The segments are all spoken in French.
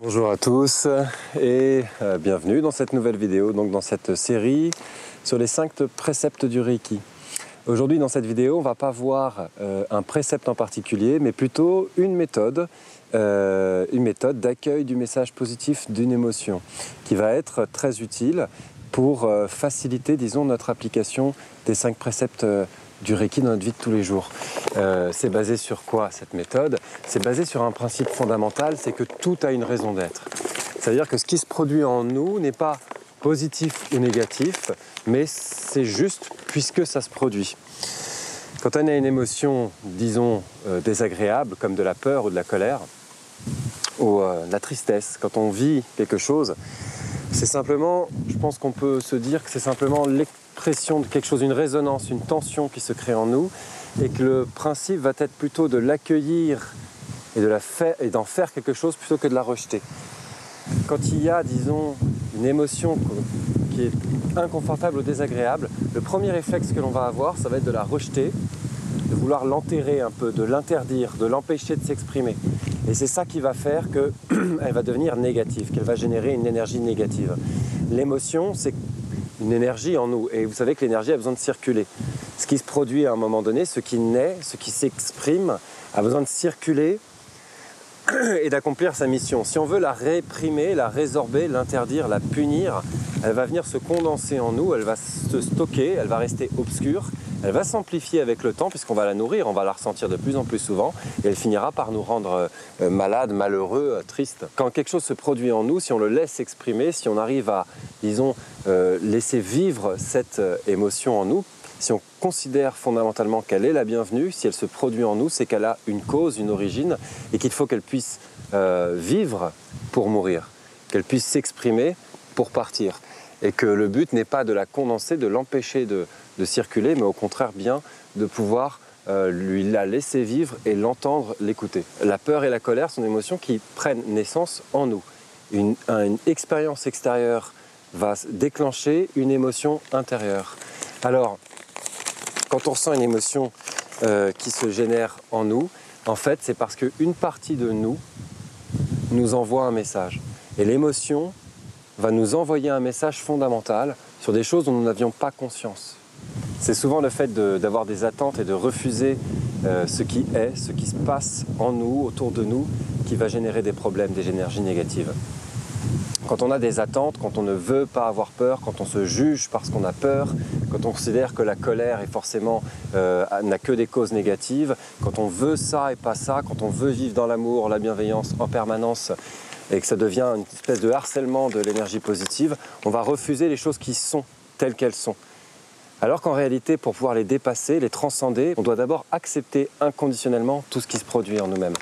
Bonjour à tous et bienvenue dans cette nouvelle vidéo, donc dans cette série sur les 5 préceptes du Reiki. Aujourd'hui dans cette vidéo, on ne va pas voir un précepte en particulier, mais plutôt une méthode d'accueil du message positif d'une émotion qui va être très utile pour faciliter, disons, notre application des 5 préceptes du Reiki dans notre vie de tous les jours. C'est basé sur quoi cette méthode? C'est basé sur un principe fondamental, c'est que tout a une raison d'être. C'est-à-dire que ce qui se produit en nous n'est pas positif ou négatif, mais c'est juste puisque ça se produit. Quand on a une émotion, disons, désagréable, comme de la peur ou de la colère, ou de la tristesse, quand on vit quelque chose, c'est simplement, je pense qu'on peut se dire que c'est simplement l'expression de quelque chose, une résonance, une tension qui se crée en nous, et que le principe va être plutôt de l'accueillir et d'en faire quelque chose plutôt que de la rejeter. Quand il y a, disons, une émotion qui est inconfortable ou désagréable, le premier réflexe que l'on va avoir, ça va être de la rejeter, de vouloir l'enterrer un peu, de l'interdire, de l'empêcher de s'exprimer. Et c'est ça qui va faire qu'elle va devenir négative, qu'elle va générer une énergie négative. L'émotion, c'est une énergie en nous. Et vous savez que l'énergie a besoin de circuler. Ce qui se produit à un moment donné, ce qui naît, ce qui s'exprime, a besoin de circuler et d'accomplir sa mission. Si on veut la réprimer, la résorber, l'interdire, la punir, elle va venir se condenser en nous, elle va se stocker, elle va rester obscure, elle va s'amplifier avec le temps puisqu'on va la nourrir, on va la ressentir de plus en plus souvent et elle finira par nous rendre malades, malheureux, tristes. Quand quelque chose se produit en nous, si on le laisse s'exprimer, si on arrive à, disons, laisser vivre cette émotion en nous, si on considère fondamentalement qu'elle est la bienvenue, si elle se produit en nous, c'est qu'elle a une cause, une origine, et qu'il faut qu'elle puisse vivre pour mourir, qu'elle puisse s'exprimer pour partir. Et que le but n'est pas de la condenser, de l'empêcher de circuler, mais au contraire bien de pouvoir lui la laisser vivre et l'entendre, l'écouter. La peur et la colère sont des émotions qui prennent naissance en nous. Une expérience extérieure va déclencher une émotion intérieure. Alors, quand on ressent une émotion qui se génère en nous, en fait, c'est parce qu'une partie de nous nous envoie un message. Et l'émotion va nous envoyer un message fondamental sur des choses dont nous n'avions pas conscience. C'est souvent le fait d'avoir des attentes et de refuser ce qui est, ce qui se passe en nous, autour de nous, qui va générer des problèmes, des énergies négatives. Quand on a des attentes, quand on ne veut pas avoir peur, quand on se juge parce qu'on a peur, quand on considère que la colère est forcément n'a que des causes négatives, quand on veut ça et pas ça, quand on veut vivre dans l'amour, la bienveillance en permanence et que ça devient une espèce de harcèlement de l'énergie positive, on va refuser les choses qui sont telles qu'elles sont. Alors qu'en réalité, pour pouvoir les dépasser, les transcender, on doit d'abord accepter inconditionnellement tout ce qui se produit en nous-mêmes.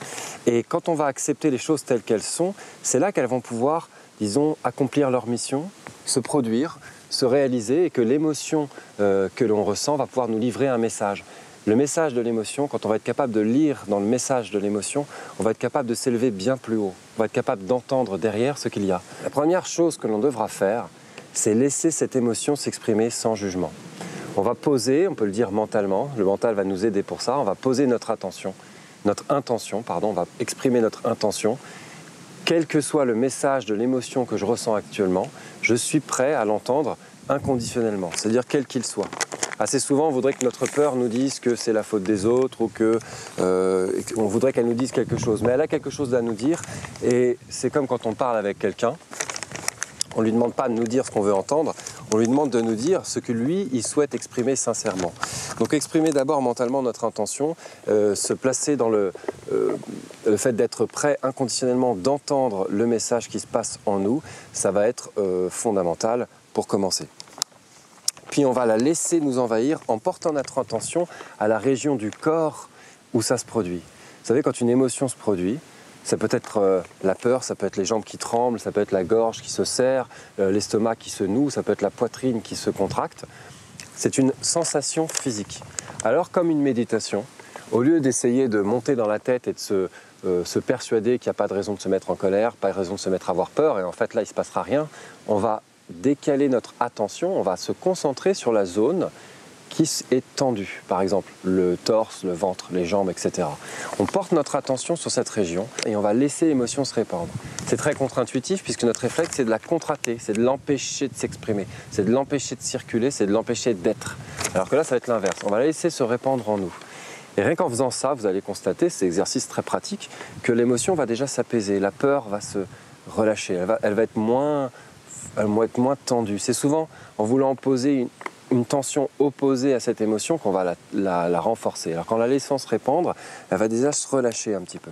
Et quand on va accepter les choses telles qu'elles sont, c'est là qu'elles vont pouvoir, disons, accomplir leur mission, se produire, se réaliser et que l'émotion que l'on ressent va pouvoir nous livrer un message. Le message de l'émotion, quand on va être capable de lire dans le message de l'émotion, on va être capable de s'élever bien plus haut. On va être capable d'entendre derrière ce qu'il y a. La première chose que l'on devra faire, c'est laisser cette émotion s'exprimer sans jugement. On va poser, on peut le dire mentalement, le mental va nous aider pour ça, on va poser notre intention, on va exprimer notre intention. Quel que soit le message de l'émotion que je ressens actuellement, je suis prêt à l'entendre inconditionnellement, c'est-à-dire quel qu'il soit. Assez souvent, on voudrait que notre peur nous dise que c'est la faute des autres ou qu'on voudrait qu'elle nous dise quelque chose. Mais elle a quelque chose à nous dire et c'est comme quand on parle avec quelqu'un. On ne lui demande pas de nous dire ce qu'on veut entendre, on lui demande de nous dire ce que lui, il souhaite exprimer sincèrement. Donc exprimer d'abord mentalement notre intention, se placer dans le fait d'être prêt inconditionnellement d'entendre le message qui se passe en nous, ça va être fondamental pour commencer. Puis on va la laisser nous envahir en portant notre attention à la région du corps où ça se produit. Vous savez, quand une émotion se produit, ça peut être la peur, ça peut être les jambes qui tremblent, ça peut être la gorge qui se serre, l'estomac qui se noue, ça peut être la poitrine qui se contracte. C'est une sensation physique. Alors comme une méditation, au lieu d'essayer de monter dans la tête et de se persuader qu'il n'y a pas de raison de se mettre en colère, pas de raison de se mettre à avoir peur, et en fait là il ne se passera rien, on va décaler notre attention, on va se concentrer sur la zone qui est tendu, par exemple le torse, le ventre, les jambes, etc. On porte notre attention sur cette région et on va laisser l'émotion se répandre. C'est très contre-intuitif puisque notre réflexe c'est de la contracter, c'est de l'empêcher de s'exprimer, c'est de l'empêcher de circuler, c'est de l'empêcher d'être. Alors que là ça va être l'inverse, on va la laisser se répandre en nous. Et rien qu'en faisant ça, vous allez constater, c'est un exercice très pratique, que l'émotion va déjà s'apaiser, la peur va se relâcher, elle va être moins tendue. C'est souvent en voulant poser une tension opposée à cette émotion qu'on va la renforcer. Alors qu'en la laissant se répandre, elle va déjà se relâcher un petit peu.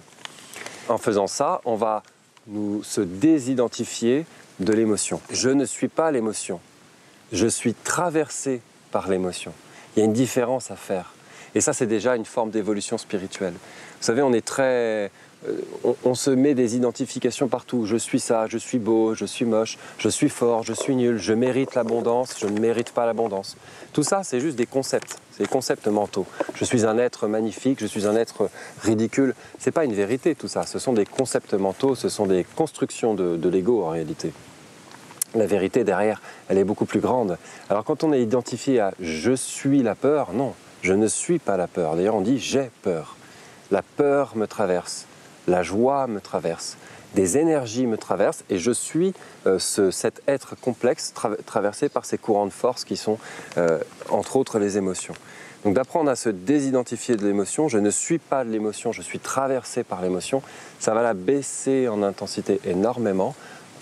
En faisant ça, on va se désidentifier de l'émotion. Je ne suis pas l'émotion, je suis traversé par l'émotion. Il y a une différence à faire. Et ça, c'est déjà une forme d'évolution spirituelle. Vous savez, on se met des identifications partout. Je suis ça, je suis beau, je suis moche, je suis fort, je suis nul, je mérite l'abondance, je ne mérite pas l'abondance. Tout ça, c'est juste des concepts, c'est des concepts mentaux. Je suis un être magnifique, je suis un être ridicule. Ce n'est pas une vérité tout ça, ce sont des concepts mentaux, ce sont des constructions de l'ego en réalité. La vérité derrière, elle est beaucoup plus grande. Alors quand on est identifié à « je suis la peur », non, je ne suis pas la peur. D'ailleurs, on dit « j'ai peur ». La peur me traverse. La joie me traverse, des énergies me traversent et je suis cet être complexe traversé par ces courants de force qui sont entre autres les émotions. Donc d'apprendre à se désidentifier de l'émotion, je ne suis pas de l'émotion, je suis traversé par l'émotion, ça va la baisser en intensité énormément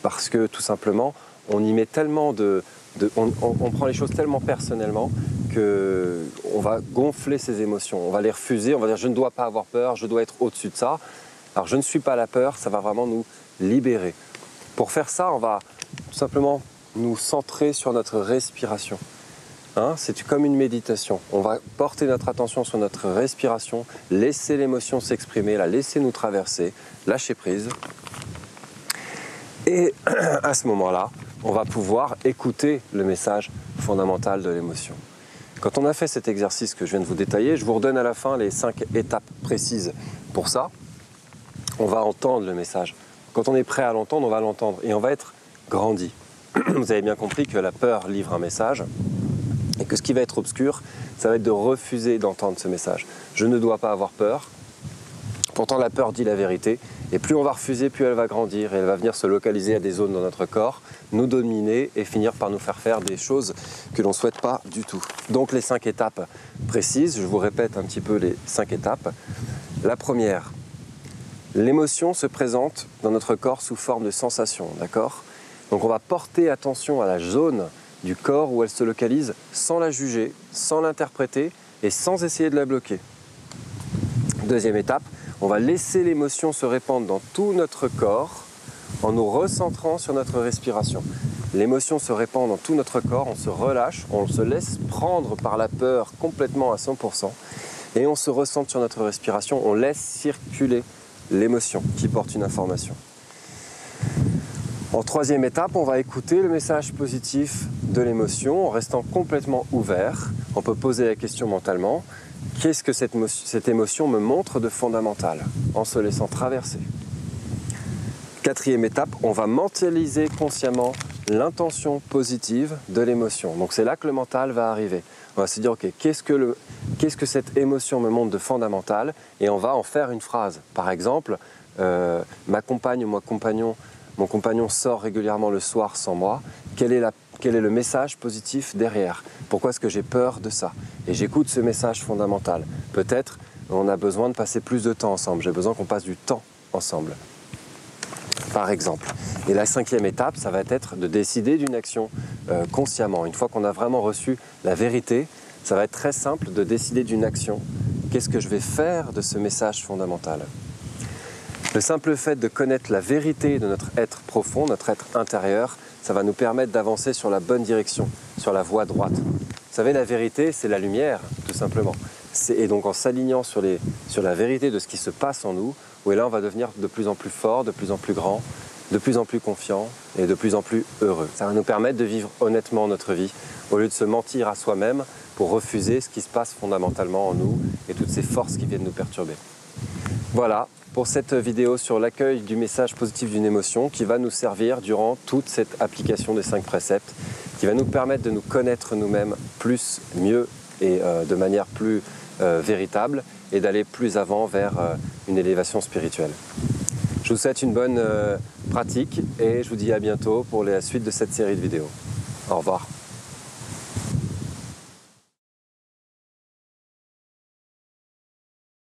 parce que tout simplement on y met tellement on prend les choses tellement personnellement qu'on va gonfler ses émotions, on va les refuser, on va dire je ne dois pas avoir peur, je dois être au-dessus de ça. Alors je ne suis pas la peur, ça va vraiment nous libérer. Pour faire ça, on va tout simplement nous centrer sur notre respiration. C'est comme une méditation. On va porter notre attention sur notre respiration, laisser l'émotion s'exprimer, la laisser nous traverser, lâcher prise. Et à ce moment-là, on va pouvoir écouter le message fondamental de l'émotion. Quand on a fait cet exercice que je viens de vous détailler, je vous redonne à la fin les 5 étapes précises pour ça. On va entendre le message. Quand on est prêt à l'entendre, on va l'entendre et on va être grandi. Vous avez bien compris que la peur livre un message et que ce qui va être obscur, ça va être de refuser d'entendre ce message. Je ne dois pas avoir peur. Pourtant, la peur dit la vérité. Et plus on va refuser, plus elle va grandir et elle va venir se localiser à des zones dans notre corps, nous dominer et finir par nous faire des choses que l'on ne souhaite pas du tout. Donc les 5 étapes précises, je vous répète un petit peu les 5 étapes. La première, l'émotion se présente dans notre corps sous forme de sensation, d'accord ? Donc on va porter attention à la zone du corps où elle se localise sans la juger, sans l'interpréter et sans essayer de la bloquer. Deuxième étape, on va laisser l'émotion se répandre dans tout notre corps en nous recentrant sur notre respiration. L'émotion se répand dans tout notre corps, on se relâche, on se laisse prendre par la peur complètement à 100% et on se recentre sur notre respiration, on laisse circuler l'émotion qui porte une information. En troisième étape, on va écouter le message positif de l'émotion en restant complètement ouvert. On peut poser la question mentalement, qu'est-ce que cette émotion me montre de fondamental en se laissant traverser. Quatrième étape, on va mentaliser consciemment l'intention positive de l'émotion. Donc c'est là que le mental va arriver. On va se dire, ok, qu'est-ce que cette émotion me montre de fondamental? Et on va en faire une phrase. Par exemple, ma compagne ou mon compagnon sort régulièrement le soir sans moi. Quel est le message positif derrière? Pourquoi est-ce que j'ai peur de ça? Et j'écoute ce message fondamental. Peut-être on a besoin de passer plus de temps ensemble. J'ai besoin qu'on passe du temps ensemble. Par exemple. Et la cinquième étape, ça va être de décider d'une action consciemment. Une fois qu'on a vraiment reçu la vérité, ça va être très simple de décider d'une action. Qu'est-ce que je vais faire de ce message fondamental? Le simple fait de connaître la vérité de notre être profond, notre être intérieur, ça va nous permettre d'avancer sur la bonne direction, sur la voie droite. Vous savez, la vérité, c'est la lumière, tout simplement. Et donc en s'alignant sur la vérité de ce qui se passe en nous, où là on va devenir de plus en plus fort, de plus en plus grand, de plus en plus confiant et de plus en plus heureux. Ça va nous permettre de vivre honnêtement notre vie, au lieu de se mentir à soi-même pour refuser ce qui se passe fondamentalement en nous et toutes ces forces qui viennent nous perturber. Voilà pour cette vidéo sur l'accueil du message positif d'une émotion qui va nous servir durant toute cette application des 5 préceptes, qui va nous permettre de nous connaître nous-mêmes plus, mieux et de manière plus véritable et d'aller plus avant vers une élévation spirituelle. Je vous souhaite une bonne pratique et je vous dis à bientôt pour la suite de cette série de vidéos. Au revoir.